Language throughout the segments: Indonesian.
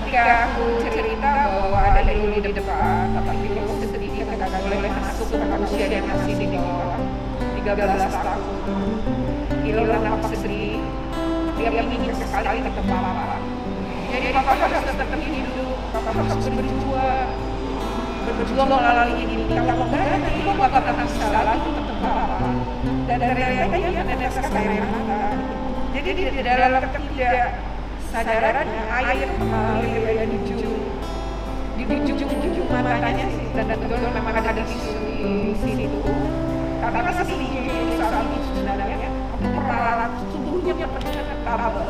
ketika aku cerita bahwa ada Lulu di depan, tapi Lulu sedikit tidak boleh masuk karena usianya masih di bawah 13 tahun. Lulu nampak sedih, dia ingin sekali tetap papa. Jadi papa harus tetap hidup, papa harus berjuang melalui ini. Kalau enggak, nanti lo gak akan bisa lagi tetap papa. Dan realitanya menetes air mata. Jadi di dalam ketidaksadaran air mengalir di ujung matanya sih, dan betul memang ada tisu di situ. Tapi masih sedikit saat itu sebenarnya untuk peralat tubuhnya berpengaruh tabel.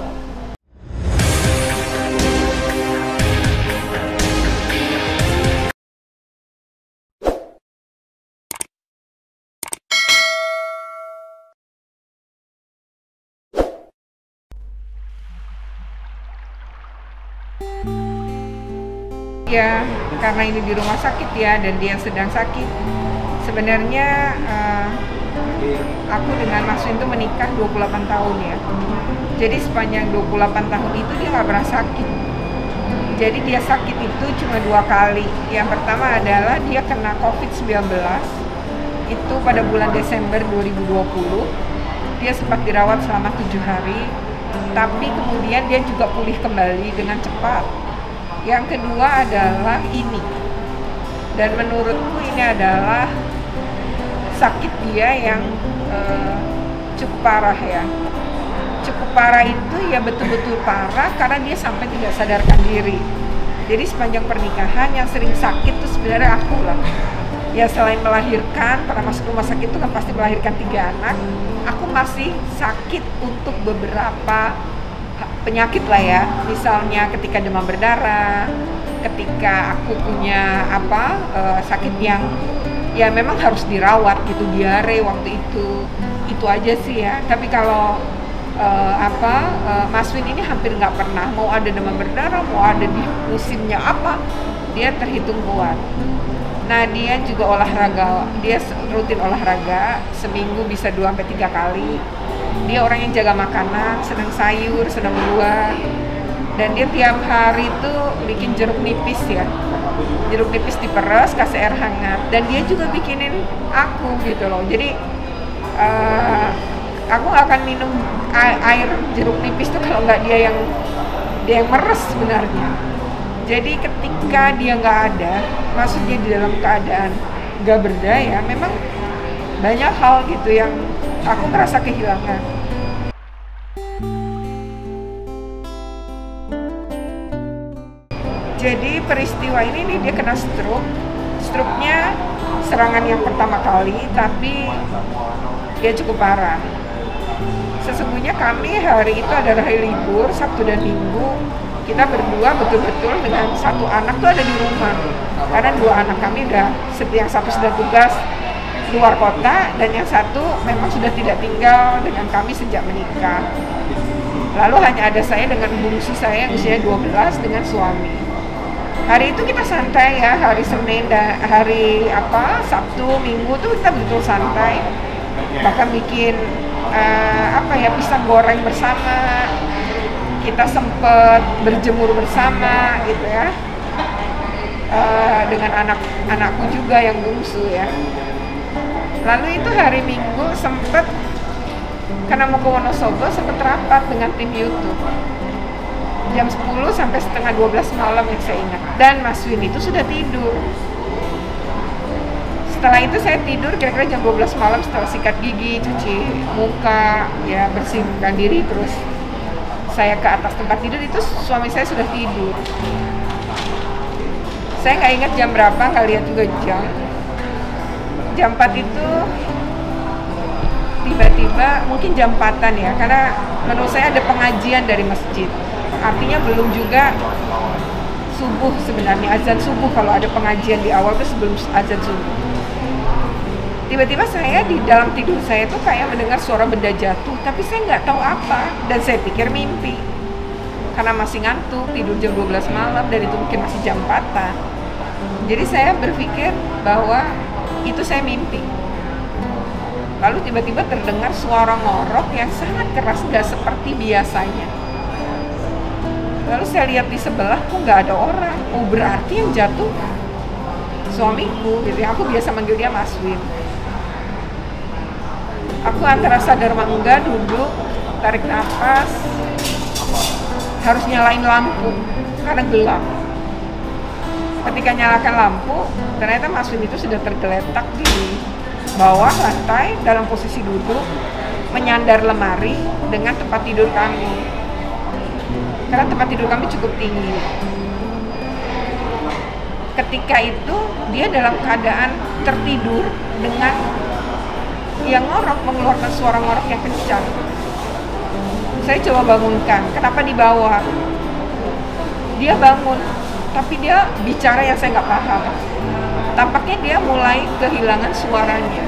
Ya, karena ini di rumah sakit ya, dan dia sedang sakit. Sebenarnya aku dengan Mas Win itu menikah 28 tahun ya. Jadi sepanjang 28 tahun itu dia nggak pernah sakit. Jadi dia sakit itu cuma 2 kali. Yang pertama adalah dia kena COVID-19. Itu pada bulan Desember 2020. Dia sempat dirawat selama 7 hari. Tapi kemudian dia juga pulih kembali dengan cepat. Yang kedua adalah ini, dan menurutku ini adalah sakit dia yang cukup parah ya. Cukup parah itu ya betul-betul parah karena dia sampai tidak sadarkan diri. Jadi sepanjang pernikahan yang sering sakit itu sebenarnya aku lah. Ya selain melahirkan, pernah masuk rumah sakit itu kan pasti melahirkan 3 anak. Aku masih sakit untuk beberapa penyakit lah ya, misalnya ketika demam berdarah, ketika aku punya sakit yang ya memang harus dirawat gitu, diare waktu itu aja sih ya. Tapi kalau Mas Win ini hampir nggak pernah, mau ada demam berdarah, mau ada di musimnya apa, dia terhitung kuat. Nah dia juga olahraga, dia rutin olahraga, seminggu bisa 2-3 kali. Dia orang yang jaga makanan, senang sayur, senang buah. Dan dia tiap hari itu bikin jeruk nipis ya. Jeruk nipis diperes, kasih air hangat. Dan dia juga bikinin aku gitu loh. Jadi aku gak akan minum air jeruk nipis tuh kalau nggak dia yang meres sebenarnya. Jadi ketika dia nggak ada, maksudnya di dalam keadaan nggak berdaya, memang banyak hal gitu yang aku merasa kehilangan. Jadi peristiwa ini dia kena stroke. Stroke-nya serangan yang pertama kali, tapi dia cukup parah. Sesungguhnya kami hari itu adalah hari libur, Sabtu dan Minggu. Kita berdua betul-betul dengan satu anak tuh ada di rumah. Karena 2 anak kami yang satu sedang tugas luar kota, dan yang satu memang sudah tidak tinggal dengan kami sejak menikah. Lalu hanya ada saya dengan bungsu saya yang usianya 12 dengan suami. Hari itu kita santai ya, hari Senin dan hari Sabtu, Minggu tuh kita betul santai. Bahkan bikin pisang goreng bersama. Kita sempet berjemur bersama gitu ya. Dengan anak-anakku juga yang bungsu ya. Lalu itu hari Minggu sempet, karena mau ke Wonosobo, sempet rapat dengan tim YouTube jam 10 sampai setengah 12 malam yang saya ingat. Dan Mas Win itu sudah tidur. Setelah itu saya tidur kira-kira jam 12 malam setelah sikat gigi, cuci muka, ya bersihkan diri, terus saya ke atas tempat tidur, itu suami saya sudah tidur. Saya nggak ingat jam berapa, nggak lihat juga jam. Jam 4 itu tiba-tiba, mungkin jam 4-an ya, karena menurut saya ada pengajian dari masjid. Artinya belum juga subuh sebenarnya, azan subuh. Kalau ada pengajian di awal itu sebelum azan subuh. Tiba-tiba saya di dalam tidur saya tuh kayak mendengar suara benda jatuh, tapi saya nggak tahu apa, dan saya pikir mimpi. Karena masih ngantuk, tidur jam 12 malam, dan itu mungkin masih jam 4-an. Jadi saya berpikir bahwa itu saya mimpi. Lalu tiba-tiba terdengar suara ngorok yang sangat keras, nggak seperti biasanya. Lalu saya lihat di sebelah, kok nggak ada orang. Oh, berarti yang jatuh suamiku, gitu ya. Aku biasa manggil dia Mas Win. Aku antara sadar enggak, duduk, tarik nafas, harus nyalain lampu karena gelap. Ketika nyalakan lampu, ternyata Mas Win itu sudah tergeletak di bawah lantai dalam posisi duduk, menyandar lemari dengan tempat tidur kami. Karena tempat tidur kami cukup tinggi. Ketika itu dia dalam keadaan tertidur dengan yang ngorok, mengeluarkan suara ngorok yang kencang. Saya coba bangunkan, kenapa di bawah? Dia bangun, tapi dia bicara yang saya nggak paham. Tampaknya dia mulai kehilangan suaranya.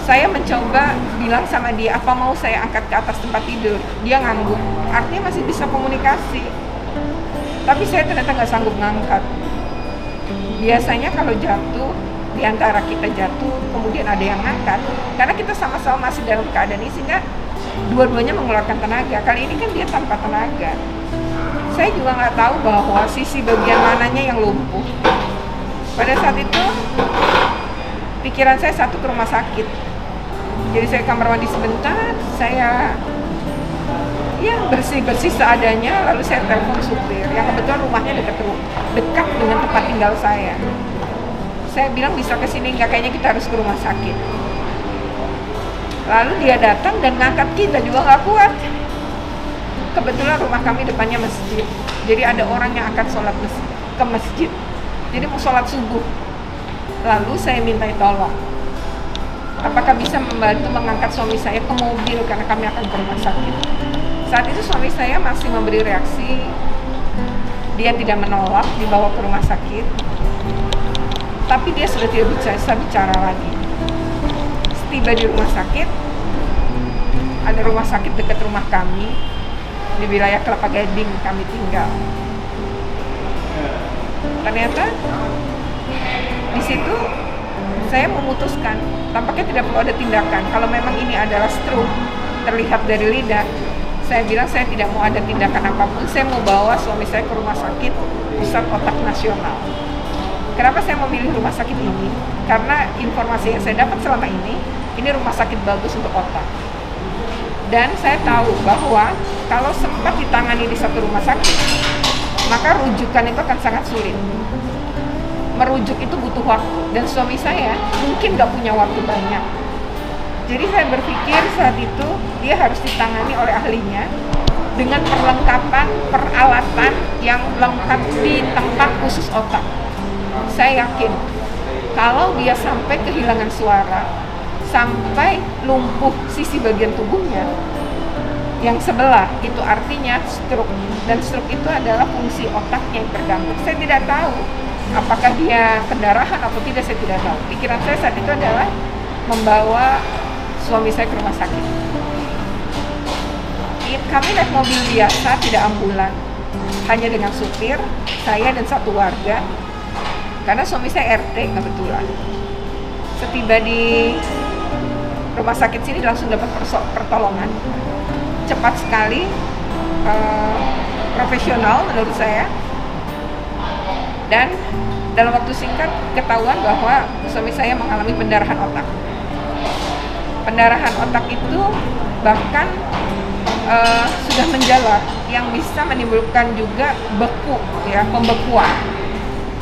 Saya mencoba bilang sama dia, apa mau saya angkat ke atas tempat tidur? Dia ngangguk, artinya masih bisa komunikasi. Tapi saya ternyata nggak sanggup ngangkat. Biasanya kalau jatuh, di antara kita jatuh, kemudian ada yang ngangkat, karena kita sama-sama masih dalam keadaan ini, sehingga dua-duanya mengeluarkan tenaga. Kali ini kan dia tanpa tenaga. Saya juga nggak tahu bahwa sisi bagian mananya yang lumpuh. Pada saat itu, pikiran saya satu ke rumah sakit. Jadi saya kamar mandi sebentar, saya bersih-bersih seadanya, lalu saya telepon supir yang kebetulan rumahnya dekat dengan tempat tinggal saya. Saya bilang bisa ke sini nggak, kayaknya kita harus ke rumah sakit. Lalu dia datang dan ngangkat kita juga nggak kuat. Kebetulan rumah kami depannya masjid, jadi ada orang yang akan sholat ke masjid. Jadi mau sholat subuh. Lalu saya minta tolong, apakah bisa membantu mengangkat suami saya ke mobil karena kami akan ke rumah sakit. Saat itu suami saya masih memberi reaksi, dia tidak menolak dibawa ke rumah sakit, tapi dia sudah tidak bisa bicara lagi. Setiba di rumah sakit, ada rumah sakit dekat rumah kami di wilayah Kelapa Gading kami tinggal. Ternyata di situ saya memutuskan, tampaknya tidak perlu ada tindakan. Kalau memang ini adalah stroke terlihat dari lidah, saya bilang saya tidak mau ada tindakan apapun. Saya mau bawa suami saya ke rumah sakit Pusat Otak Nasional. Kenapa saya memilih rumah sakit ini? Karena informasi yang saya dapat selama ini rumah sakit bagus untuk otak. Dan saya tahu bahwa kalau sempat ditangani di satu rumah sakit, maka rujukan itu akan sangat sulit. Merujuk itu butuh waktu, dan suami saya mungkin nggak punya waktu banyak. Jadi saya berpikir saat itu dia harus ditangani oleh ahlinya dengan perlengkapan peralatan yang lengkap di tempat khusus otak. Saya yakin kalau dia sampai kehilangan suara, sampai lumpuh sisi bagian tubuhnya yang sebelah, itu artinya stroke, dan stroke itu adalah fungsi otaknya yang terganggu. Saya tidak tahu apakah dia pendarahan atau tidak, saya tidak tahu. Pikiran saya saat itu adalah membawa suami saya ke rumah sakit. Kami naik mobil biasa, tidak ambulan, hanya dengan supir, saya dan satu warga. Karena suami saya RT kebetulan. Setiba di rumah sakit sini langsung dapat pertolongan. Cepat sekali, profesional menurut saya. Dan dalam waktu singkat ketahuan bahwa suami saya mengalami pendarahan otak. Pendarahan otak itu bahkan sudah menjalar, yang bisa menimbulkan juga beku, ya, pembekuan.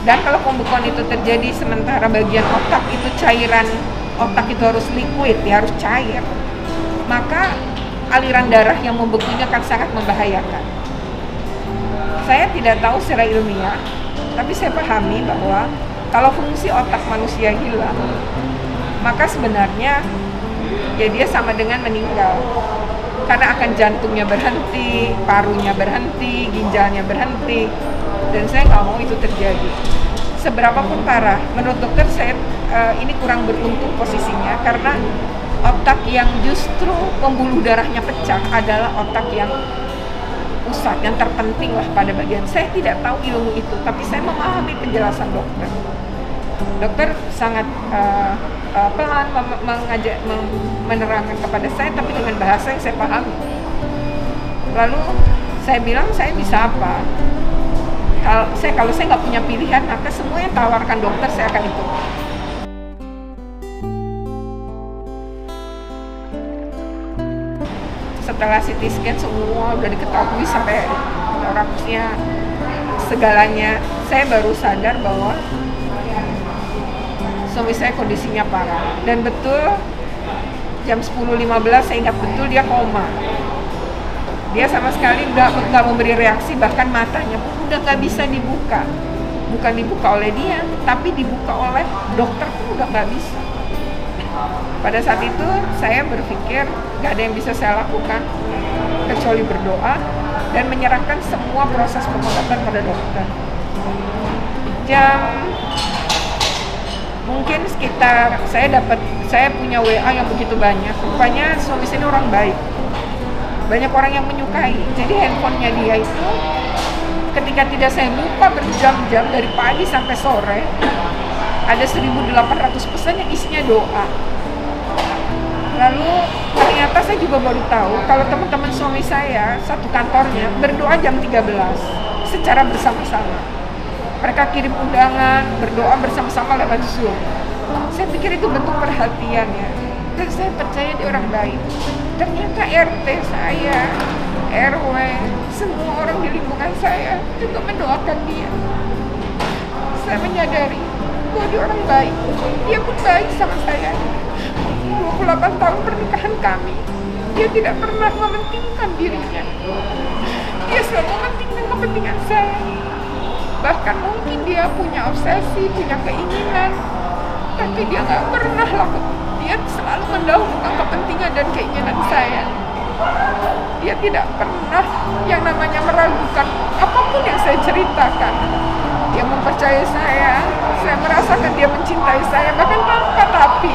Dan kalau pembekuan itu terjadi sementara bagian otak itu cairan otak itu harus liquid, ya, harus cair, maka aliran darah yang membekunya akan sangat membahayakan. Saya tidak tahu secara ilmiah, tapi saya pahami bahwa kalau fungsi otak manusia hilang, maka sebenarnya ya dia sama dengan meninggal. Karena akan jantungnya berhenti, parunya berhenti, ginjalnya berhenti, dan saya nggak mau itu terjadi. Seberapapun parah, menurut dokter saya ini kurang beruntung posisinya, karena otak yang justru pembuluh darahnya pecah adalah otak yang pusat, yang terpenting lah pada bagian. Saya tidak tahu ilmu itu, tapi saya memahami penjelasan dokter. Dokter sangat pelan menerangkan kepada saya, tapi dengan bahasa yang saya pahami. Lalu Saya bilang saya bisa apa? Kalau saya nggak punya pilihan, maka semua yang tawarkan dokter saya akan ikut. Setelah CT scan semua udah diketahui sampai toraksnya, segalanya, saya baru sadar bahwa suami saya kondisinya parah. Dan betul jam 10.15 saya ingat betul dia koma. Dia sama sekali udah nggak memberi reaksi, bahkan matanya pun udah nggak bisa dibuka. Bukan dibuka oleh dia, tapi dibuka oleh dokter pun udah nggak bisa. Pada saat itu saya berpikir nggak ada yang bisa saya lakukan kecuali berdoa dan menyerahkan semua proses pengobatan pada dokter. Mungkin sekitar saya punya WA yang begitu banyak. Rupanya suami saya orang baik. Banyak orang yang menyukai. Jadi handphonenya dia itu ketika tidak saya buka berjam-jam dari pagi sampai sore, ada 1.800 pesan yang isinya doa. Lalu ternyata saya juga baru tahu kalau teman-teman suami saya satu kantornya berdoa jam 13 secara bersama-sama. Mereka kirim undangan, berdoa bersama-sama lewat Zoom. Saya pikir itu bentuk perhatian ya. Dan saya percaya dia orang baik. Ternyata RT saya, RW, semua orang di lingkungan saya juga mendoakan dia. Saya menyadari bahwa dia orang baik. Dia pun baik sama saya. 28 tahun pernikahan kami, dia tidak pernah mementingkan dirinya. Dia selalu mementingkan kepentingan saya. Bahkan mungkin dia punya obsesi, punya keinginan, tapi dia nggak pernah lakukan. Dia selalu mendahulukan kepentingan dan keinginan saya. Dia tidak pernah yang namanya meragukan apapun yang saya ceritakan. Dia mempercayai saya merasakan dia mencintai saya, bahkan tanpa tapi.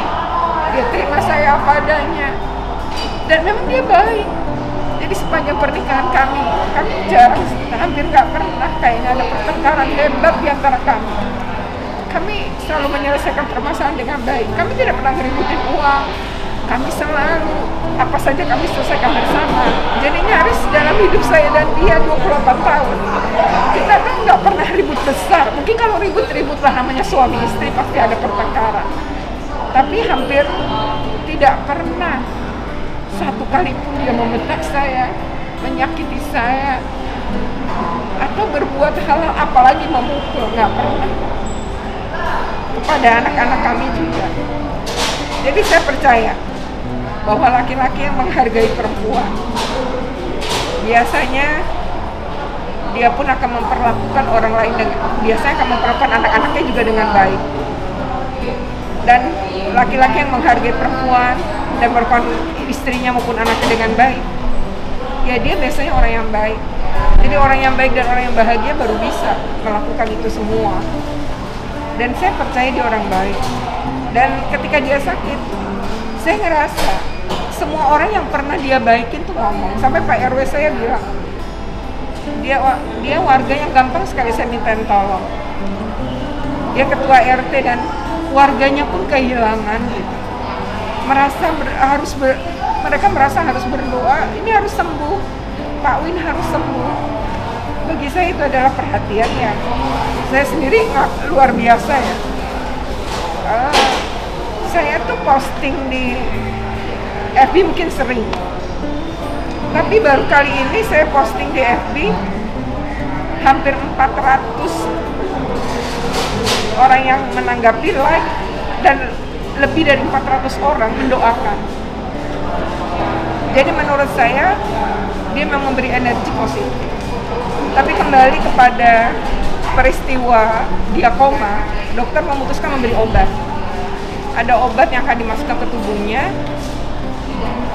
Dia terima saya apa adanya. Dan memang dia baik. Jadi sepanjang pernikahan kami jarang, hampir nggak pernah kayaknya ada pertengkaran hebat di antara kami. Kami selalu menyelesaikan permasalahan dengan baik. Kami tidak pernah ngeributin uang. Kami selalu, apa saja kami selesaikan bersama. Jadi nyaris dalam hidup saya dan dia 28 tahun, kita kan nggak pernah ribut besar. Mungkin kalau ribut lah namanya suami istri, pasti ada pertengkaran. Tapi hampir tidak pernah satu kali pun dia membentak saya, menyakiti saya, atau berbuat hal-hal apalagi memukul, nggak pernah. Kepada anak-anak kami juga. Jadi saya percaya bahwa laki-laki yang menghargai perempuan, biasanya dia pun akan memperlakukan orang lain biasanya akan memperlakukan anak-anaknya juga dengan baik. Dan laki-laki yang menghargai perempuan dan memperlakukan istrinya maupun anaknya dengan baik, ya dia biasanya orang yang baik. Jadi orang yang baik dan orang yang bahagia baru bisa melakukan itu semua. Dan saya percaya dia orang baik. Dan ketika dia sakit, saya ngerasa semua orang yang pernah dia baikin tuh ngomong. Sampai Pak RW saya bilang, dia warga yang gampang sekali saya mintain tolong. Dia ketua RT dan warganya pun kehilangan gitu. Mereka merasa harus berdoa, ini harus sembuh, Pak Win harus sembuh. Bagi saya itu adalah perhatian yang saya sendiri luar biasa ya. Saya tuh posting di FB mungkin sering, tapi baru kali ini saya posting di FB hampir 400 orang yang menanggapi, like, dan lebih dari 400 orang mendoakan. Jadi menurut saya dia memang memberi energi positif. Tapi kembali kepada peristiwa dia koma, dokter memutuskan memberi obat. Ada obat yang akan dimasukkan ke tubuhnya,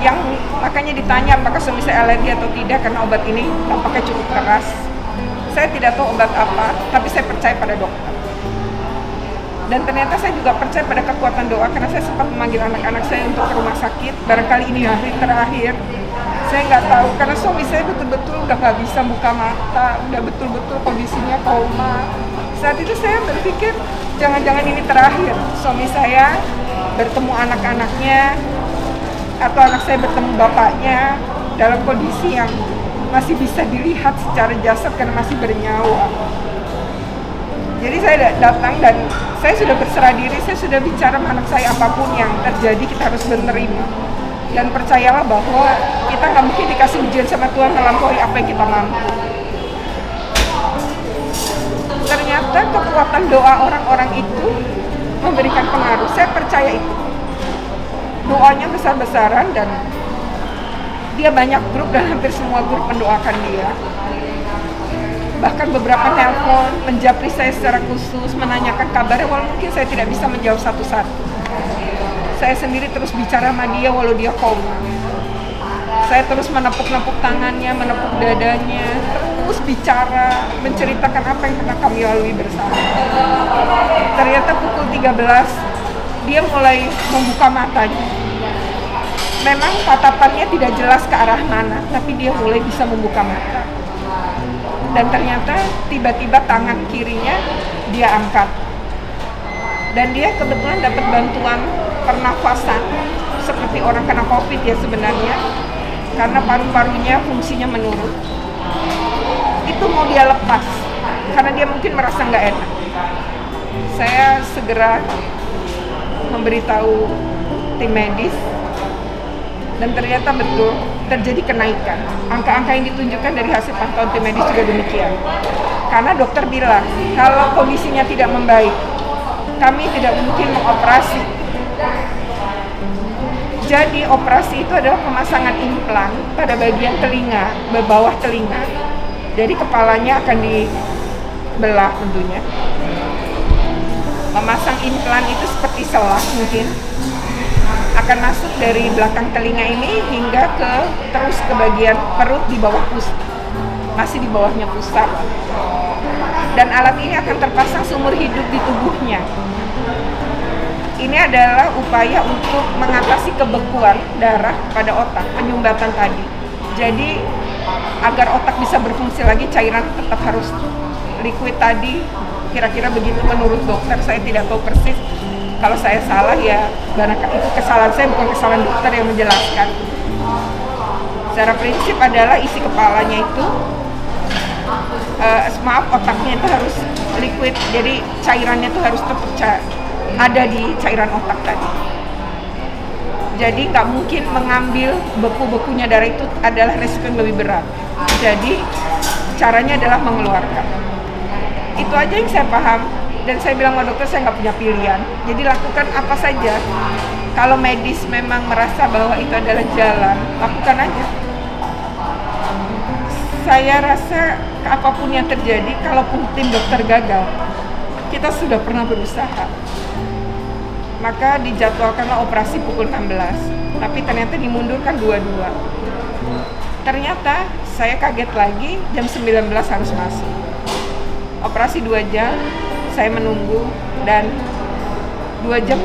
yang makanya ditanya apakah suami saya alergi atau tidak karena obat ini tampaknya cukup keras. Saya tidak tahu obat apa, tapi saya percaya pada dokter. Dan ternyata saya juga percaya pada kekuatan doa karena saya sempat memanggil anak-anak saya untuk ke rumah sakit. Barangkali ini hari terakhir. Saya nggak tahu karena suami saya betul-betul udah nggak bisa buka mata, udah betul-betul kondisinya koma. Saat itu saya berpikir jangan-jangan ini terakhir suami saya bertemu anak-anaknya atau anak saya bertemu bapaknya dalam kondisi yang masih bisa dilihat secara jasad karena masih bernyawa. Jadi saya datang dan saya sudah berserah diri, saya sudah bicara sama anak saya apapun yang terjadi kita harus menerima. Dan percayalah bahwa kita nggak mungkin dikasih ujian sama Tuhan melampaui apa yang kita mampu. Ternyata kekuatan doa orang-orang itu memberikan pengaruh, saya percaya itu. Doanya besar-besaran dan dia banyak grup dan hampir semua grup mendoakan dia. Bahkan beberapa telepon, menjapri saya secara khusus, menanyakan kabarnya, walau mungkin saya tidak bisa menjawab satu-satu. Saya sendiri terus bicara sama dia walau dia koma. Saya terus menepuk-nepuk tangannya, menepuk dadanya, terus bicara, menceritakan apa yang pernah kami lalui bersama. Ternyata pukul 13, dia mulai membuka matanya. Memang tatapannya tidak jelas ke arah mana, tapi dia mulai bisa membuka mata. Dan ternyata tiba-tiba tangan kirinya dia angkat. Dan dia kebetulan dapat bantuan pernafasan seperti orang kena COVID ya sebenarnya, karena paru-parunya fungsinya menurun. Itu mau dia lepas karena dia mungkin merasa nggak enak. Saya segera memberitahu tim medis dan ternyata betul terjadi kenaikan. Angka-angka yang ditunjukkan dari hasil pantauan tim medis juga demikian. Karena dokter bilang, kalau kondisinya tidak membaik, kami tidak mungkin mengoperasi. Jadi operasi itu adalah pemasangan implan pada bagian telinga, bawah telinga. Jadi kepalanya akan dibelah tentunya. Memasang implan itu seperti selah mungkin. Akan masuk dari belakang telinga ini hingga terus ke bagian perut di bawah pusat, masih di bawahnya pusat. Dan alat ini akan terpasang seumur hidup di tubuhnya. Ini adalah upaya untuk mengatasi kebekuan darah pada otak, penyumbatan tadi. Jadi agar otak bisa berfungsi lagi, cairan tetap harus liquid tadi. Kira-kira begitu menurut dokter, saya tidak tahu persis. Kalau saya salah ya, itu kesalahan saya, bukan kesalahan dokter yang menjelaskan. Secara prinsip adalah isi kepalanya itu, otaknya itu harus liquid, jadi cairannya itu harus tetap ada di cairan otak tadi. Jadi nggak mungkin mengambil beku-bekunya darah, itu adalah resiko yang lebih berat. Jadi caranya adalah mengeluarkan. Itu aja yang saya paham. Dan saya bilang sama dokter, saya nggak punya pilihan. Jadi lakukan apa saja. Kalau medis memang merasa bahwa itu adalah jalan, lakukan aja. Saya rasa apapun yang terjadi, kalaupun tim dokter gagal, kita sudah pernah berusaha. Maka dijadwalkanlah operasi pukul 16. Tapi ternyata dimundurkan 22. Ternyata saya kaget lagi, jam 19 harus masuk. Operasi 2 jam. Saya menunggu dan 2 jam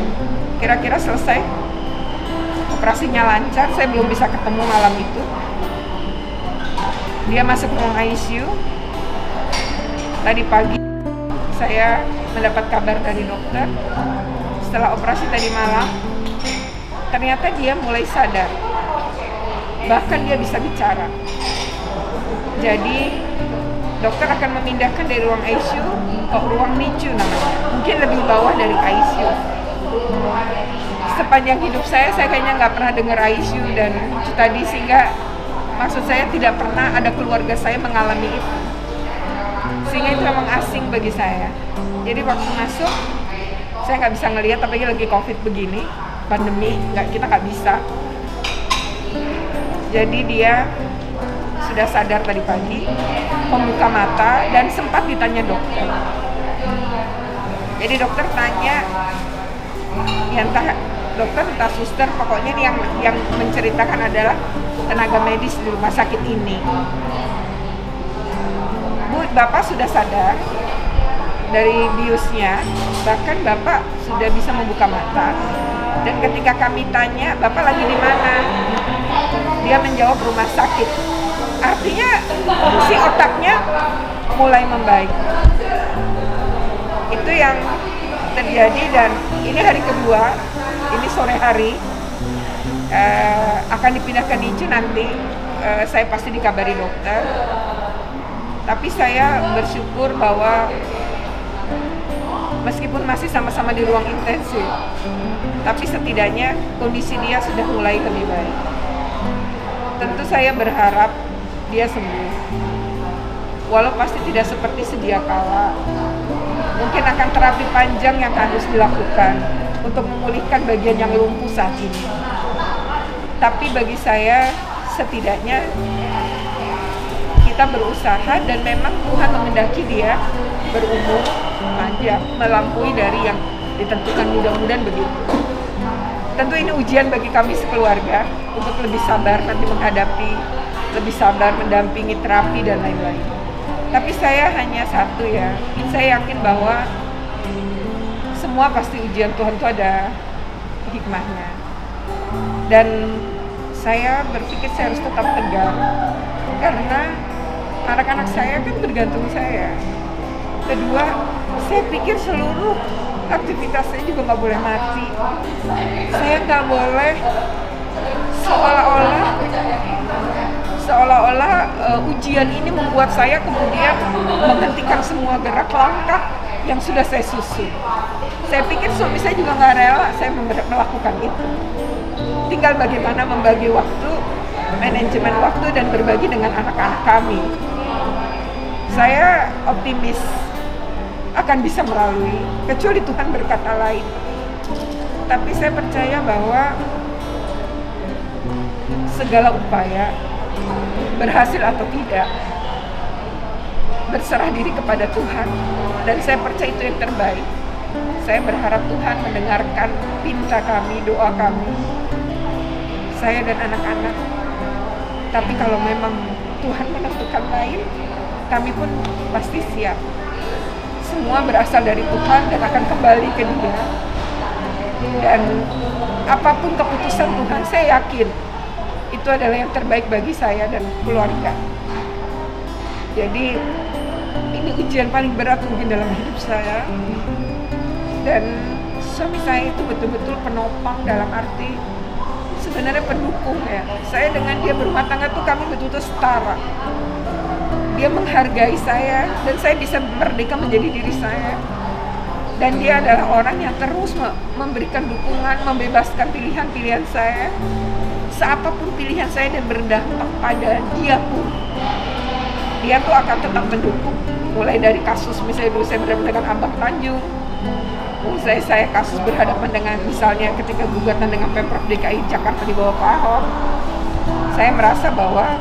kira-kira selesai. Operasinya lancar, saya belum bisa ketemu malam itu. Dia masuk ruang ICU. Tadi pagi saya mendapat kabar dari dokter. Setelah operasi tadi malam, ternyata dia mulai sadar. Bahkan dia bisa bicara. Jadi dokter akan memindahkan dari ruang ICU ke ruang NICU namanya. Mungkin lebih bawah dari ICU. Sepanjang hidup saya kayaknya nggak pernah dengar ICU dan itu tadi, sehingga maksud saya tidak pernah ada keluarga saya mengalami itu. Sehingga itu memang asing bagi saya. Jadi waktu masuk, saya nggak bisa ngelihat, apalagi lagi COVID begini, pandemi, kita nggak bisa. Jadi dia sudah sadar tadi pagi, membuka mata dan sempat ditanya dokter. Jadi dokter tanya, ya entah dokter entah suster, pokoknya yang menceritakan adalah tenaga medis di rumah sakit ini. Bu, Bapak sudah sadar dari biusnya, bahkan Bapak sudah bisa membuka mata. Dan ketika kami tanya, Bapak lagi di mana? Dia menjawab rumah sakit. Artinya fungsi otaknya mulai membaik. Itu yang terjadi dan ini hari kedua, ini sore hari akan dipindahkan ke NICU nanti. saya pasti dikabari dokter. Tapi saya bersyukur bahwa meskipun masih sama-sama di ruang intensif, tapi setidaknya kondisi dia sudah mulai lebih baik. Tentu saya berharap dia sembuh. Walau pasti tidak seperti sedia kala. Mungkin akan terapi panjang yang harus dilakukan untuk memulihkan bagian yang lumpuh saat ini. Tapi bagi saya, setidaknya kita berusaha dan memang Tuhan mengendaki dia berumur panjang, melampaui dari yang ditentukan, mudah-mudahan begitu. Tentu ini ujian bagi kami sekeluarga untuk lebih sabar nanti menghadapi, lebih sabar mendampingi terapi dan lain-lain. Tapi saya hanya satu ya, saya yakin bahwa semua pasti ujian Tuhan itu ada hikmahnya. Dan saya berpikir saya harus tetap tegar, karena anak-anak saya kan bergantung saya. Kedua, saya pikir seluruh aktivitas saya juga nggak boleh mati. Saya nggak boleh seolah-olah ujian ini membuat saya kemudian menghentikan semua gerak langkah yang sudah saya susun. Saya pikir suami saya juga nggak rela saya melakukan itu. Tinggal bagaimana membagi waktu, manajemen waktu, dan berbagi dengan anak-anak kami. Saya optimis akan bisa melalui, kecuali Tuhan berkata lain. Tapi saya percaya bahwa segala upaya, berhasil atau tidak, berserah diri kepada Tuhan. Dan saya percaya itu yang terbaik. Saya berharap Tuhan mendengarkan pinta kami, doa kami, saya dan anak-anak. Tapi kalau memang Tuhan menentukan lain, kami pun pasti siap. Semua berasal dari Tuhan dan akan kembali ke Dia. Dan apapun keputusan Tuhan, saya yakin itu adalah yang terbaik bagi saya dan keluarga. Jadi ini ujian paling berat mungkin dalam hidup saya. Dan suami saya itu betul-betul penopang, dalam arti sebenarnya pendukung ya. Saya dengan dia berumah tangga tuh kami betul-betul setara. Dia menghargai saya dan saya bisa merdeka menjadi diri saya. Dan dia adalah orang yang terus memberikan dukungan, membebaskan pilihan-pilihan saya. Seapapun pilihan saya dan berdampak pada dia pun, dia tuh akan tetap mendukung. Mulai dari kasus misalnya dulu saya berhadapan dengan Ambang Tanjung, saya kasus berhadapan dengan misalnya ketika gugatan dengan Pemprov DKI Jakarta di bawah Pak Ahok. Saya merasa bahwa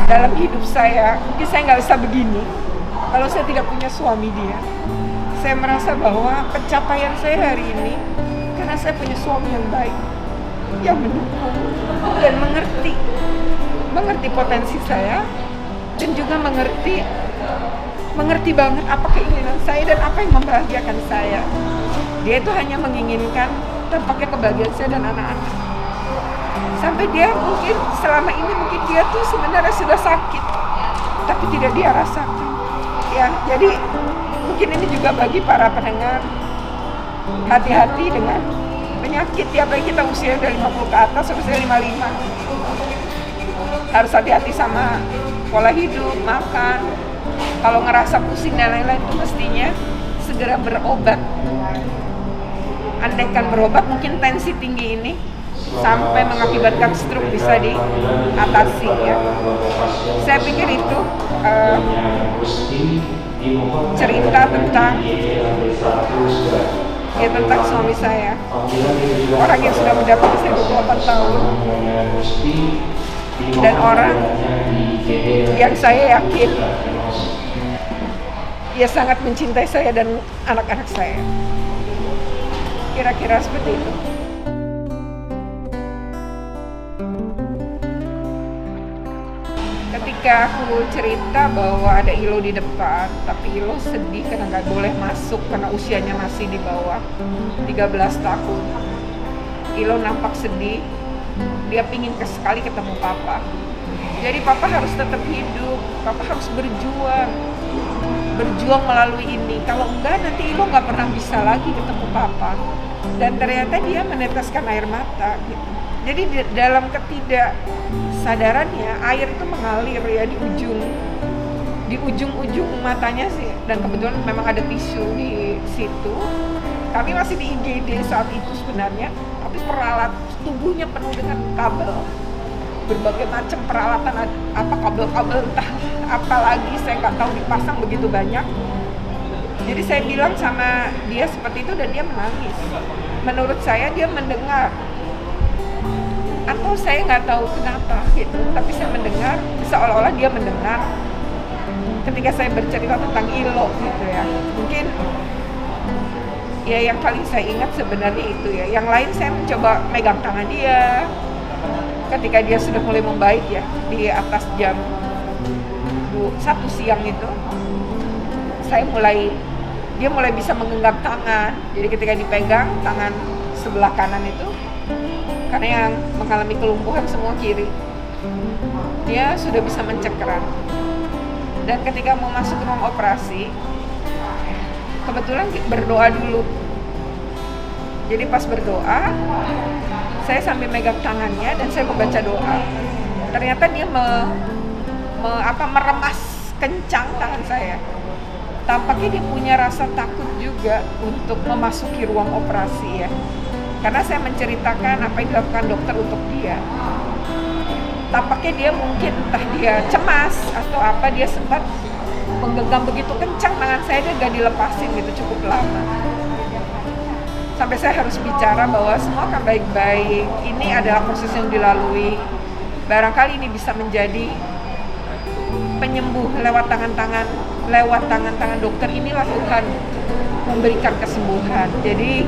dalam hidup saya, mungkin saya nggak bisa begini kalau saya tidak punya suami dia. Saya merasa bahwa pencapaian saya hari ini karena saya punya suami yang baik, yang mendukung dan mengerti potensi saya, dan juga mengerti banget apa keinginan saya dan apa yang membahagiakan saya. Dia itu hanya menginginkan tampaknya kebahagiaan saya dan anak-anak. Sampai dia mungkin selama ini dia tuh sebenarnya sudah sakit, tapi tidak dia rasakan. Ya, jadi mungkin ini juga bagi para pendengar, hati-hati dengan penyakit ya, baik kita usia udah 50 ke atas, usia 55. Harus hati-hati sama pola hidup, makan. Kalau ngerasa pusing dan lain-lain itu mestinya segera berobat. Andaikan berobat, mungkin tensi tinggi ini sampai mengakibatkan stroke bisa diatasi ya. Saya pikir itu cerita tentang suami saya, orang yang sudah mendampingi saya 28 tahun, dan orang yang saya yakin dia sangat mencintai saya dan anak-anak saya. Kira-kira seperti itu. Ketika aku cerita bahwa ada Ilo di depan, tapi Ilo sedih karena nggak boleh masuk karena usianya masih di bawah 13 tahun. Ilo nampak sedih, dia pingin sekali ketemu Papa. Jadi Papa harus tetap hidup, Papa harus berjuang melalui ini. Kalau enggak, nanti Ilo nggak pernah bisa lagi ketemu Papa. Dan ternyata dia meneteskan air mata gitu. Jadi dalam ketidaksadarannya air itu mengalir ya di ujung-ujung matanya sih, dan kebetulan memang ada tisu di situ. Kami masih di IGD saat itu sebenarnya, tapi tubuhnya penuh dengan kabel, berbagai macam peralatan, apa kabel-kabel entah apa lagi saya nggak tahu dipasang begitu banyak. Jadi saya bilang sama dia seperti itu dan dia menangis. Menurut saya dia mendengar, atau saya nggak tahu kenapa gitu, tapi saya mendengar, seolah-olah dia mendengar ketika saya bercerita tentang ILO gitu ya. Mungkin ya yang paling saya ingat sebenarnya itu ya. Yang lain saya mencoba megang tangan dia ketika dia sudah mulai membaik ya, di atas jam 1 siang itu dia mulai bisa menggenggam tangan. Jadi ketika dipegang tangan sebelah kanan itu, karena yang mengalami kelumpuhan semua kiri, dia sudah bisa mencengkeram. Dan ketika mau masuk ke ruang operasi, kebetulan berdoa dulu. Jadi pas berdoa, saya sambil megang tangannya dan saya membaca doa. Ternyata dia meremas kencang tangan saya. Tampaknya dia punya rasa takut juga untuk memasuki ruang operasi ya. Karena saya menceritakan apa yang dilakukan dokter untuk dia. Tampaknya dia mungkin entah dia cemas atau apa, dia sempat menggenggam begitu kencang tangan saya, dia gak dilepasin gitu cukup lama. Sampai saya harus bicara bahwa semua akan baik-baik, ini adalah proses yang dilalui. Barangkali ini bisa menjadi penyembuh lewat tangan-tangan dokter. Inilah Tuhan memberikan kesembuhan. Jadi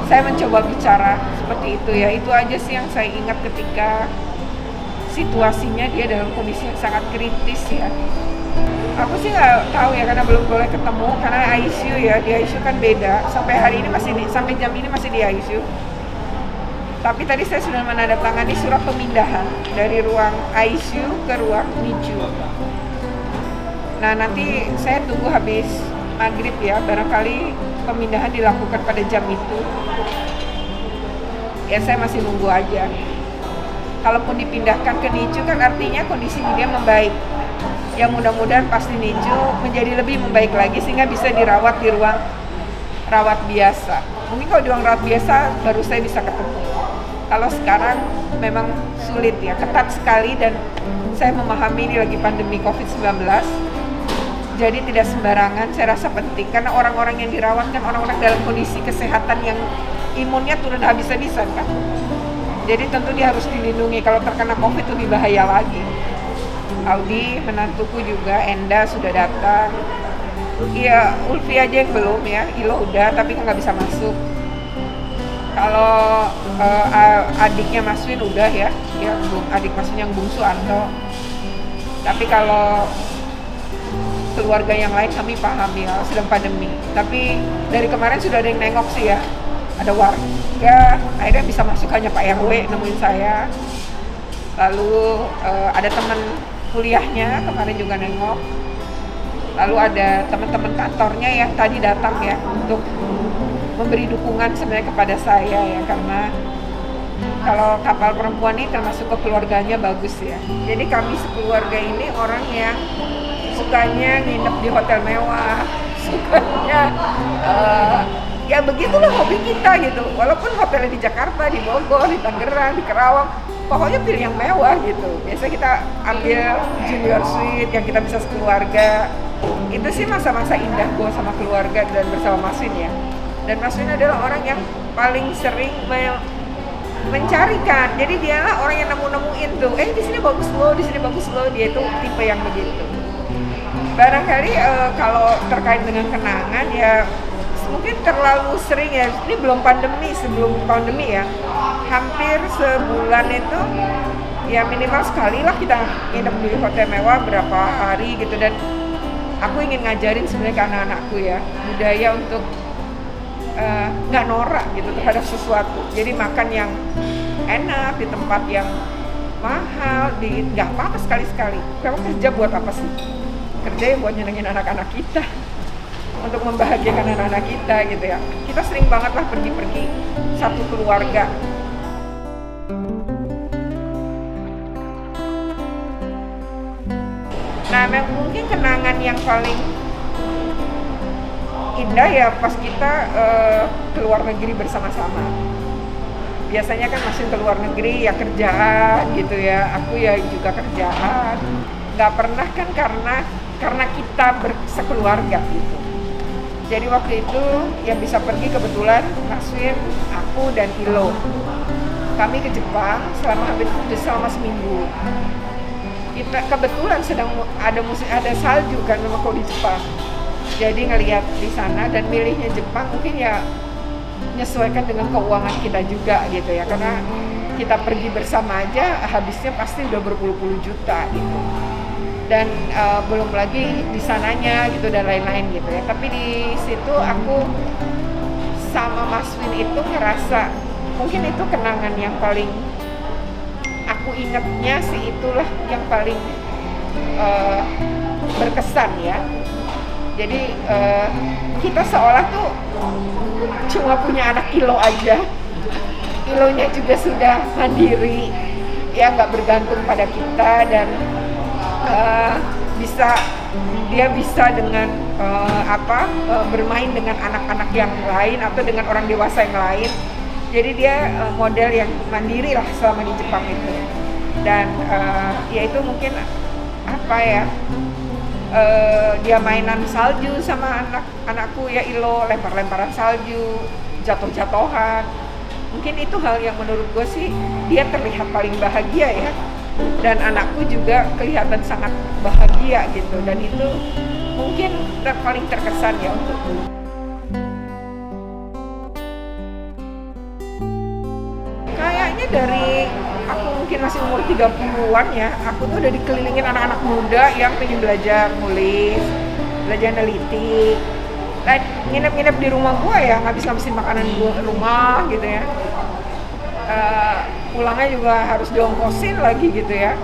saya mencoba bicara seperti itu ya. Itu aja sih yang saya ingat ketika situasinya dia dalam kondisi yang sangat kritis ya. Aku sih nggak tahu ya, karena belum boleh ketemu, karena ICU ya, di ICU kan beda. Sampai hari ini sampai jam ini masih di ICU. Tapi tadi saya sudah menandatangani surat pemindahan dari ruang ICU ke ruang NICU. Nah nanti saya tunggu habis maghrib ya, barangkali pemindahan dilakukan pada jam itu. Ya saya masih nunggu aja. Kalaupun dipindahkan ke NICU kan artinya kondisi dia membaik. Ya mudah-mudahan pasti NICU menjadi lebih membaik lagi sehingga bisa dirawat di ruang rawat biasa. Mungkin kalau di ruang rawat biasa baru saya bisa ketemu. Kalau sekarang memang sulit ya, ketat sekali, dan saya memahami ini lagi pandemi COVID-19. Jadi tidak sembarangan, saya rasa penting karena orang-orang yang dirawat kan orang-orang dalam kondisi kesehatan yang imunnya turun habis-habisan kan. Jadi tentu dia harus dilindungi, kalau terkena COVID lebih bahaya lagi. Audi, menantuku juga, Enda sudah datang. Iya, Ulfi aja yang belum ya, Ilo udah tapi kan nggak bisa masuk. Kalau adiknya Mas Win udah ya, adik Mas Win yang bungsu Anto. Tapi kalau keluarga yang lain kami paham ya, sedang pandemi. Tapi dari kemarin sudah ada yang nengok sih ya. Ada warga, akhirnya bisa masuk hanya Pak RW nemuin saya. Lalu ada teman kuliahnya kemarin juga nengok. Lalu ada teman-teman kantornya yang tadi datang ya untuk memberi dukungan sebenarnya kepada saya ya, karena kalau kapal perempuan ini termasuk ke keluarganya bagus ya. Jadi kami sekeluarga ini orang yang sukanya nginep di hotel mewah, sukanya ya begitulah hobi kita gitu. Walaupun hotelnya di Jakarta, di Bogor, di Tangerang, di Kerawang, pokoknya pilih yang mewah gitu. Biasanya kita ambil junior suite yang kita bisa sekeluarga. Itu sih masa-masa indah gue sama keluarga dan bersama Mas Win ya. Dan Mas Win adalah orang yang paling sering mencarikan. Jadi dialah orang yang nemu-nemuin tuh. Di sini bagus loh, di sini bagus loh. Dia itu tipe yang begitu. Barangkali kalau terkait dengan kenangan ya mungkin terlalu sering ya. Ini belum pandemi, sebelum pandemi ya. Hampir sebulan itu ya minimal sekali lah kita nginep di hotel mewah berapa hari gitu. Dan aku ingin ngajarin sebenarnya ke anak-anakku ya, budaya untuk nggak norak gitu terhadap sesuatu. Jadi makan yang enak di tempat yang mahal, nggak apa-apa sekali-sekali. Kamu kerja buat apa sih? Kerja ya buat nyenengin anak-anak kita, untuk membahagiakan anak-anak kita gitu ya. Kita sering banget lah pergi-pergi satu keluarga Nah, mungkin kenangan yang paling indah ya pas kita keluar negeri bersama-sama. Biasanya kan masih keluar negeri ya kerjaan gitu ya, aku ya juga kerjaan. Nggak pernah kan karena kita bersekeluarga gitu. Jadi waktu itu yang bisa pergi kebetulan Maswin, aku dan Ilo. Kami ke Jepang selama seminggu. Kita kebetulan sedang ada salju kan kalau di Jepang. Jadi ngelihat di sana dan milihnya Jepang mungkin ya menyesuaikan dengan keuangan kita juga gitu ya, karena kita pergi bersama aja habisnya pasti udah berpuluh-puluh juta gitu. Dan belum lagi di sananya gitu dan lain-lain gitu ya. Tapi di situ aku sama Mas Win itu ngerasa mungkin itu kenangan yang paling aku ingatnya sih, itulah yang paling berkesan ya. Jadi kita seolah tuh cuma punya anak Ilo aja. Ilonya juga sudah mandiri ya, nggak bergantung pada kita, dan dia bisa dengan bermain dengan anak-anak yang lain atau dengan orang dewasa yang lain. Jadi dia model yang mandiri lah selama di Jepang itu. Dan ya itu mungkin dia mainan salju sama anakku ya Ilo, lempar-lemparan salju, jatuh-jatuhan. Mungkin itu hal yang menurut gue sih dia terlihat paling bahagia ya. Dan anakku juga kelihatan sangat bahagia gitu, dan itu mungkin paling terkesan ya untukku. Kayaknya dari aku mungkin masih umur 30-an ya, aku tuh udah dikelilingin anak-anak muda yang pengen belajar nulis, belajar neliti, dan nginep-nginep di rumah gua ya, ngabis-ngabisin makanan gua ke rumah gitu ya. Pulangnya juga harus diongkosin lagi gitu ya.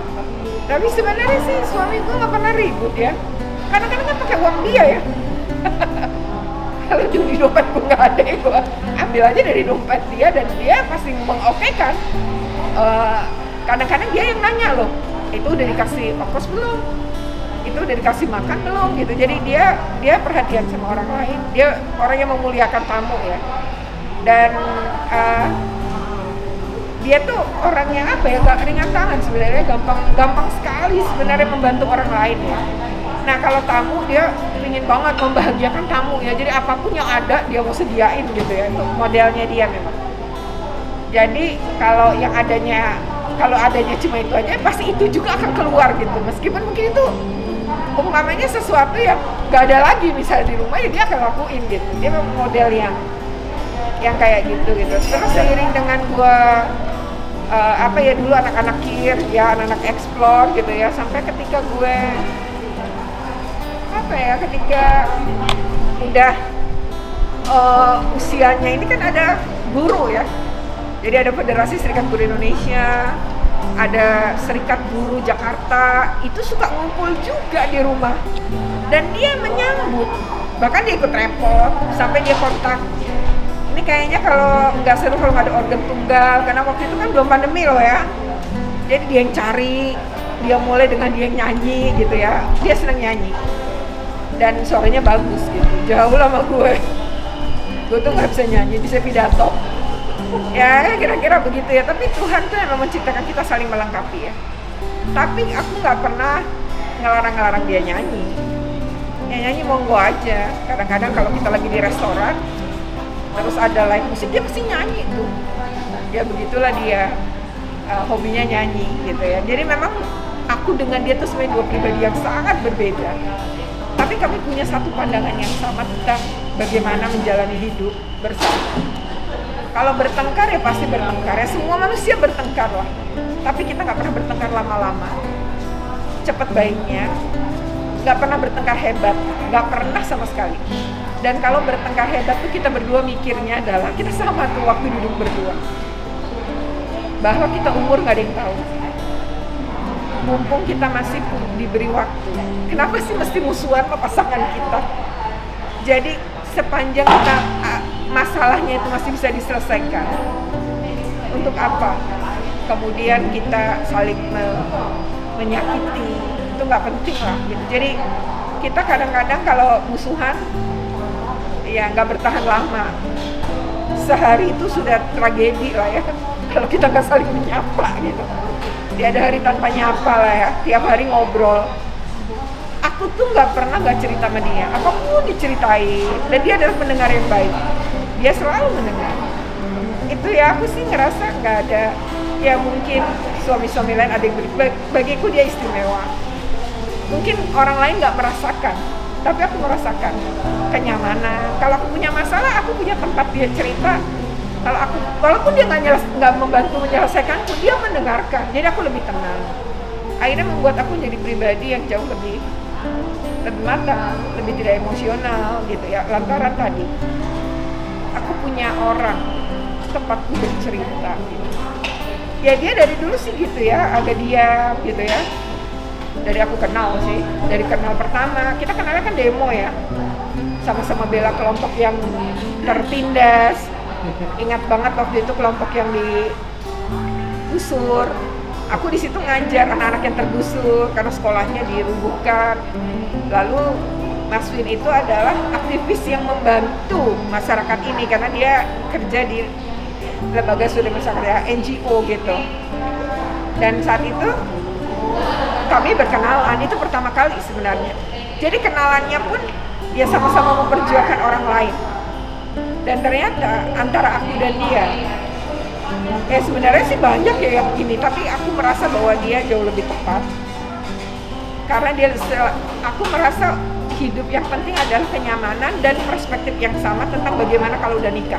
Tapi sebenarnya sih suami gue nggak pernah ribut ya. Kadang-kadang kan pakai uang dia ya. Kalau di dompet gue nggak ada, gue ambil aja dari dompet dia dan dia pasti mengokekan. Kadang-kadang dia yang nanya loh, itu udah dikasih ongkos belum? Itu udah dikasih makan belum? Gitu. Jadi dia perhatian sama orang lain. Dia orang yang memuliakan tamu ya. Dan dia tuh orangnya gak ringan tangan sebenarnya, gampang sekali sebenarnya membantu orang lain ya. Nah kalau tamu dia ingin banget membahagiakan tamu ya, jadi apapun yang ada dia mau sediain gitu ya, itu modelnya dia memang. Jadi kalau adanya cuma itu aja, pasti itu juga akan keluar gitu, meskipun mungkin itu umpamanya sesuatu yang gak ada lagi misalnya di rumah ya dia akan lakuin gitu. Dia memang model yang kayak gitu. Terus seiring dengan gua dulu anak-anak kir ya, anak-anak explore gitu ya, sampai ketika gue ketika udah usianya ini kan ada guru ya, jadi ada Federasi Serikat Guru Indonesia, ada Serikat Guru Jakarta, itu suka ngumpul juga di rumah dan dia menyambut, bahkan dia ikut repot sampai dia kontak, ini kayaknya kalau nggak seru kalau nggak ada organ tunggal, karena waktu itu kan belum pandemi loh ya. Jadi dia yang cari, dia mulai dengan dia yang nyanyi gitu ya. Dia senang nyanyi dan suaranya bagus gitu. Jauh lah sama gue tuh nggak bisa nyanyi, bisa pidato. Ya kira-kira begitu ya. Tapi Tuhan tuh memang menciptakan kita saling melengkapi ya. Tapi aku nggak pernah ngelarang-ngelarang dia nyanyi. Ya nyanyi monggo aja. Kadang-kadang kalau kita lagi di restoran terus ada live musik, dia pasti nyanyi tuh. Ya begitulah dia, hobinya nyanyi gitu ya. Jadi memang aku dengan dia tuh sebenarnya dua pribadi yang sangat berbeda. Tapi kami punya satu pandangan yang sama tentang bagaimana menjalani hidup bersama. Kalau bertengkar ya pasti bertengkar ya, semua manusia bertengkar lah. Tapi kita nggak pernah bertengkar lama-lama. Cepet baiknya, nggak pernah bertengkar hebat, nggak pernah sama sekali. Dan kalau bertengkar hebat tuh kita berdua mikirnya adalah kita sama tuh waktu duduk berdua, bahwa kita umur nggak ada yang tahu. Mumpung kita masih diberi waktu, kenapa sih mesti musuhan sama pasangan kita? Jadi sepanjang kita masalahnya itu masih bisa diselesaikan, untuk apa? Kemudian kita saling menyakiti, itu nggak penting lah gitu. Jadi kita kadang-kadang kalau musuhan ya nggak bertahan lama, sehari itu sudah tragedi lah ya kalau kita nggak saling menyapa gitu. Dia ada hari tanpa nyapa lah ya, tiap hari ngobrol. Aku tuh nggak pernah nggak cerita sama dia, apapun diceritain, dan dia adalah pendengar yang baik. Dia selalu mendengar. Itu ya, aku sih ngerasa nggak ada, ya mungkin suami-suami lain ada yang bagiku dia istimewa. Mungkin orang lain nggak merasakan, tapi aku merasakan kenyamanan. Kalau aku punya masalah, aku punya tempat dia cerita. Kalau aku, walaupun dia nggak membantu menyelesaikan, dia mendengarkan. Jadi aku lebih tenang. Akhirnya membuat aku jadi pribadi yang jauh lebih matang, lebih tidak emosional gitu ya. Lantaran tadi, aku punya orang tempatku bercerita. Gitu. Ya dia dari dulu sih gitu ya, agak diam gitu ya. Dari aku kenal sih, dari kenal pertama, kita kenalnya kan demo ya. Sama-sama bela kelompok yang tertindas. Ingat banget waktu itu kelompok yang digusur. Aku di situ ngajar anak-anak yang tergusur karena sekolahnya dirubuhkan. Lalu Mas Win itu adalah aktivis yang membantu masyarakat ini karena dia kerja di lembaga studi masyarakat ya, NGO gitu. Dan saat itu kami berkenalan, itu pertama kali sebenarnya. Jadi kenalannya pun dia sama-sama memperjuangkan orang lain. Dan ternyata antara aku dan dia, sebenarnya sih banyak ya yang gini, tapi aku merasa bahwa dia jauh lebih tepat. Karena aku merasa hidup yang penting adalah kenyamanan dan perspektif yang sama tentang bagaimana kalau udah nikah.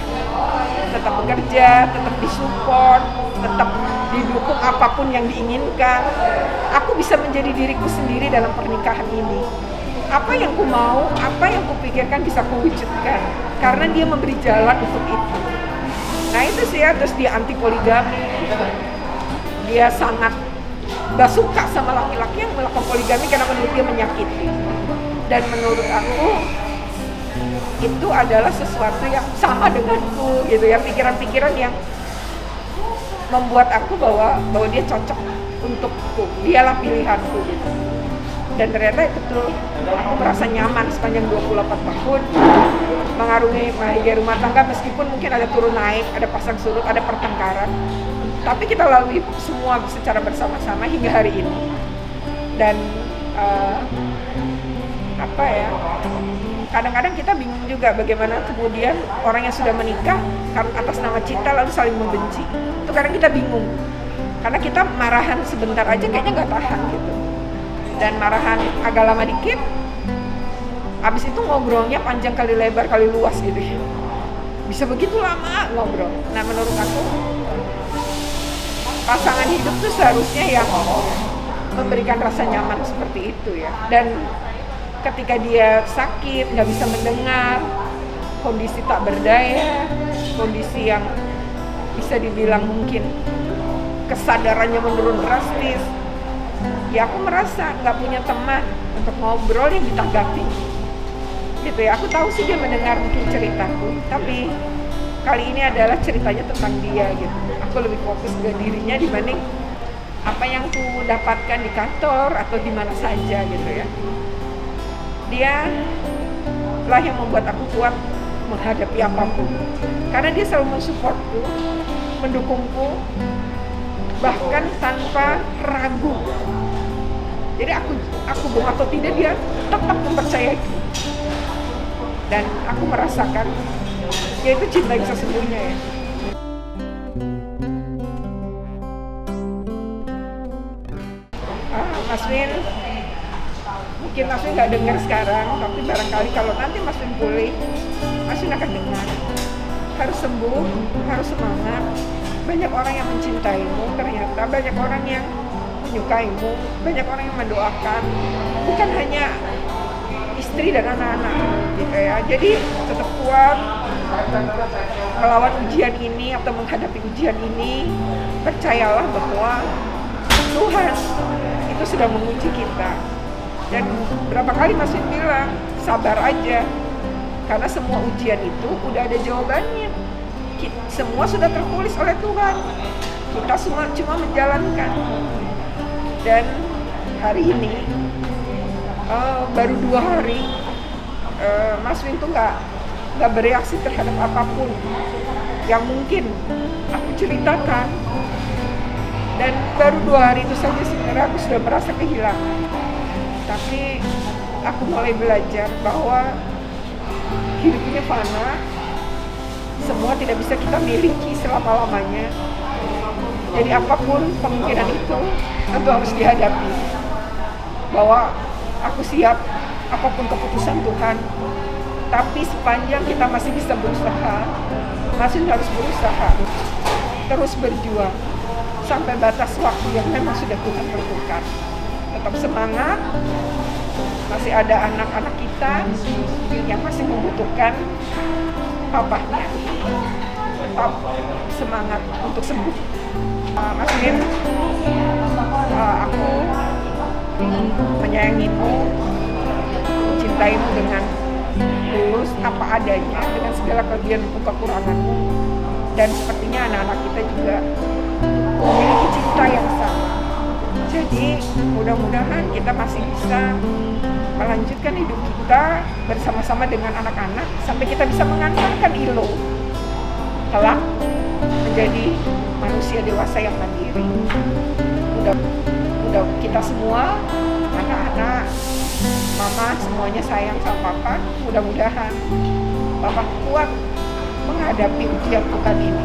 Tetap bekerja, tetap disupport, tetap didukung apapun yang diinginkan. Aku bisa menjadi diriku sendiri dalam pernikahan ini. Apa yang ku mau, apa yang ku pikirkan bisa ku wujudkan. Karena dia memberi jalan untuk itu. Nah itu sih ya, terus dia anti poligami. Dia sangat gak suka sama laki-laki yang melakukan poligami karena menurut dia menyakiti. Dan menurut aku itu adalah sesuatu yang sama denganku gitu ya, pikiran-pikiran yang membuat aku bahwa dia cocok untukku, dialah pilihanku gitu. Dan ternyata betul, aku merasa nyaman sepanjang 28 tahun mengarungi mahligai rumah tangga, meskipun mungkin ada turun naik, ada pasang surut, ada pertengkaran, tapi kita lalui semua secara bersama-sama hingga hari ini. Dan kadang-kadang kita bingung juga bagaimana kemudian orang yang sudah menikah karena atas nama cinta lalu saling membenci. Itu kadang kita bingung, karena kita marahan sebentar aja kayaknya nggak tahan gitu. Dan marahan agak lama dikit, habis itu ngobrolnya panjang kali lebar kali luas gitu ya. Bisa begitu lama ngobrol. Nah menurut aku, pasangan hidup tuh seharusnya yang memberikan rasa nyaman seperti itu ya. Dan ketika dia sakit, nggak bisa mendengar, kondisi tak berdaya, kondisi yang bisa dibilang mungkin kesadarannya menurun drastis, ya aku merasa nggak punya teman untuk ngobrol yang ditanggapi gitu ya. Aku tahu sih dia mendengar mungkin ceritaku, tapi kali ini adalah ceritanya tentang dia gitu. Aku lebih fokus ke dirinya dibanding apa yang ku dapatkan di kantor atau di mana saja gitu ya. Dia lah yang membuat aku kuat menghadapi apapun, karena dia selalu mensupportku, mendukungku, bahkan tanpa ragu. Jadi aku bohong atau tidak, dia tetap mempercayaiku. Dan aku merasakan yaitu cinta yang sesungguhnya ya. Mas Win, mungkin Mas Win nggak dengar sekarang, tapi barangkali kalau nanti Mas Win pulih, Mas Win akan dengar. Harus sembuh, harus semangat. Banyak orang yang mencintaimu, ternyata banyak orang yang menyukaimu, banyak orang yang mendoakan, bukan hanya istri dan anak-anak gitu ya. Jadi tetap kuat melawan ujian ini atau menghadapi ujian ini. Percayalah bahwa Tuhan itu sedang menguji kita. Dan berapa kali Mas Win bilang, sabar aja, karena semua ujian itu udah ada jawabannya. Semua sudah tertulis oleh Tuhan, kita semua cuma menjalankan. Dan hari ini Baru 2 hari Mas Win tuh nggak bereaksi terhadap apapun yang mungkin aku ceritakan, dan baru 2 hari itu saja sebenarnya aku sudah merasa kehilangan. Tapi aku mulai belajar bahwa hidup ini fana, semua tidak bisa kita miliki selama-lamanya. Jadi apapun kemungkinan itu tentu harus dihadapi, bahwa aku siap apapun keputusan Tuhan. Tapi sepanjang kita masih bisa berusaha, masih harus berusaha terus berjuang sampai batas waktu yang memang sudah Tuhan tentukan. Tetap semangat, masih ada anak-anak kita yang masih membutuhkan papahnya. Tetap semangat untuk sembuh. Mas Win, aku menyayangimu, mencintaimu dengan tulus apa adanya, dengan segala kelebihan dan kekuranganmu. Dan sepertinya anak-anak kita juga memiliki cinta yang sama. Jadi mudah-mudahan kita masih bisa melanjutkan hidup kita bersama-sama dengan anak-anak sampai kita bisa mengantarkan ILO kelak menjadi manusia dewasa yang mandiri. Udah kita semua, anak-anak, mama, semuanya sayang sama papa. Mudah-mudahan papa kuat menghadapi ujian Tuhan ini.